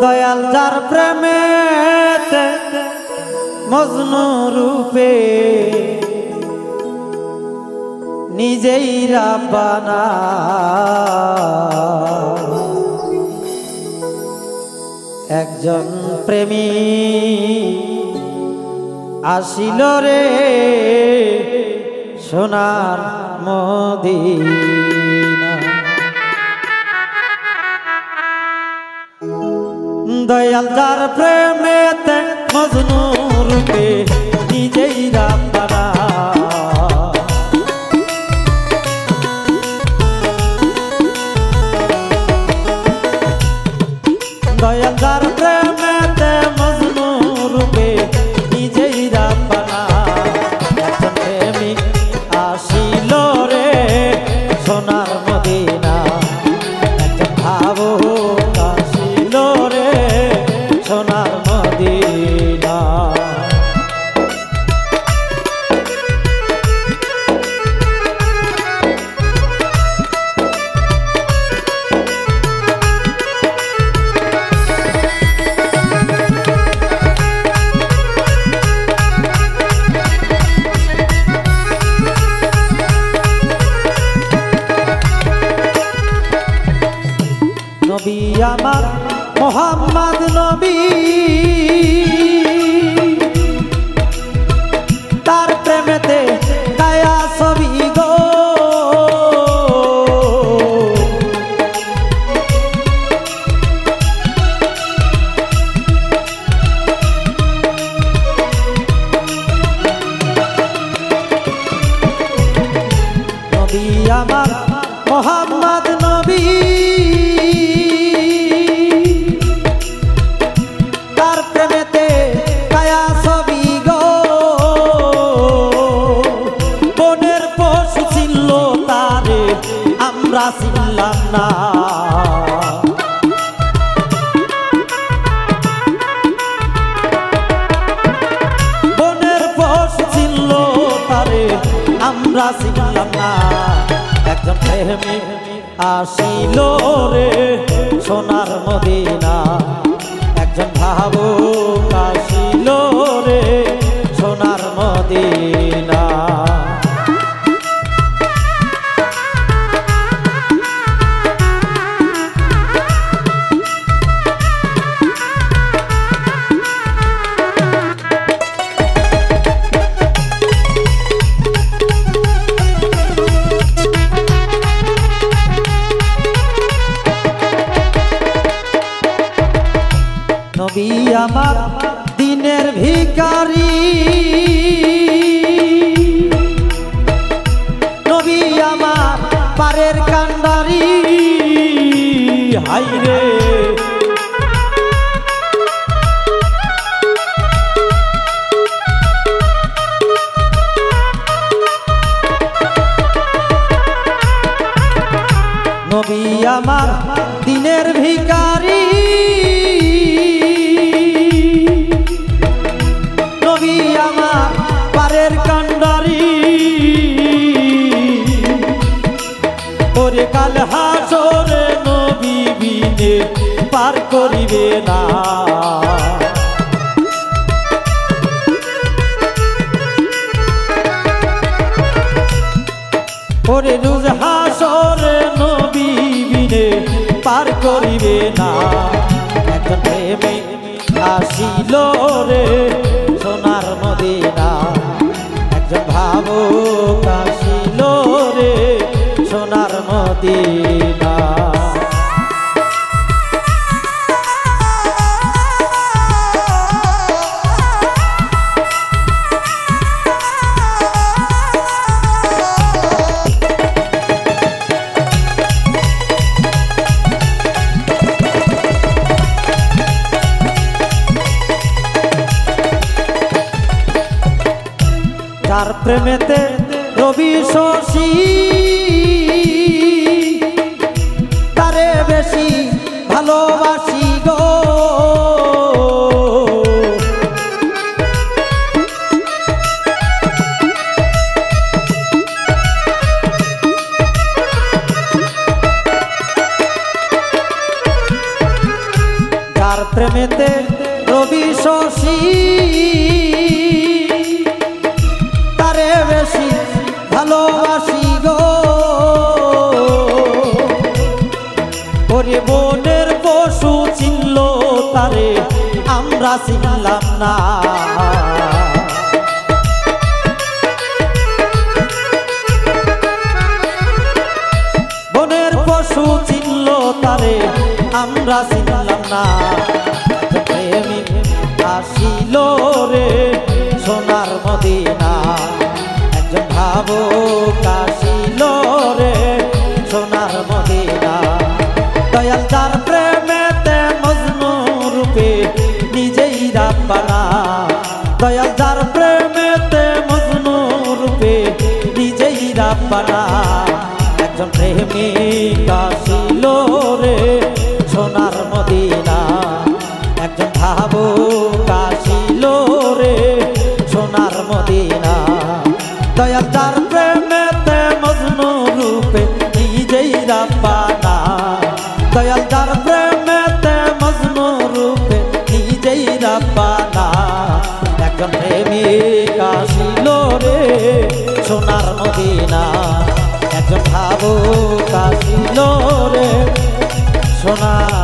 দয়াল যার প্রেমেতে মজনু রূপে নিজেই রাব্বানা একজন প্রেমী আসিল রে সোনার মদিনা। দয়াল যার প্রেমেতে মজনু রূপে নিজেই রাব্বানা দয়াল যার প্রেমেতে মজনু রূপে নিজেই রাব্বানা একজন প্রেমিক আসিল রে সোনার মদিনা একজন ভাবুক আসিল রে সোনার মদিনা। নবী আমার মোহাম্মদ নবী তার প্রেমেতে গায়া ছবি গো নবী আমার মোহাম্মদ নবী চিনলাম না বনের পশু ছিল তারে আমরা চিনলাম না একজন প্রেমিক আসিল রে সোনার মদিনা একজন ভাবুক আসিল রে সোনার মদিনা। নবী আমার দিনের ভিখারি নবী আমার পারের কান্ডারি হাইরে নবী আমার দিনের ভিখারি পারের কান্ডারি ওরে কাল হাসরে নবী বিনে পার করিবে না ওরে রোজ হাসরে নবী বিনে পার করিবে না একজন প্রেমিক আসিল রে সোনার মদিনা একজন ভাবুক আসিল রে সোনার মদিনা। যার প্রেমেতে রবি শশী তারে বেশি ভালোবাসি গো যার যার প্রেমেতে রবি শশী তারে বেশি ভালোবাসি গো ওরে বনের পশু চিনল তারে আমরা চিনলাম না বনের পশু চিনল তারে আমরা চিনলাম না প্রেমিক আসিল রে সোনার মদিনা একজন ভাবুক আসিল রে সোনার মদিনা দয়াল যার প্রেমেতে মজনু রূপে নিজেই রাব্বানা দয়াল যার প্রেমেতে মজনু রূপে নিজেই রাব্বানা একজন প্রেমিক আসিল রে সোনার মদিনা একজন ভাবুক আসিল রে সোনার মদিনা দয়াল যার প্রেমেতে মজনু রূপে নিজেই রাব্বানা দয়াল যার প্রেমেতে মজনু রূপে নিজেই রাব্বানা একজন প্রেমিক আসিল রে সোনার মদিনা একজন ভাবুক আসিল রে সোনার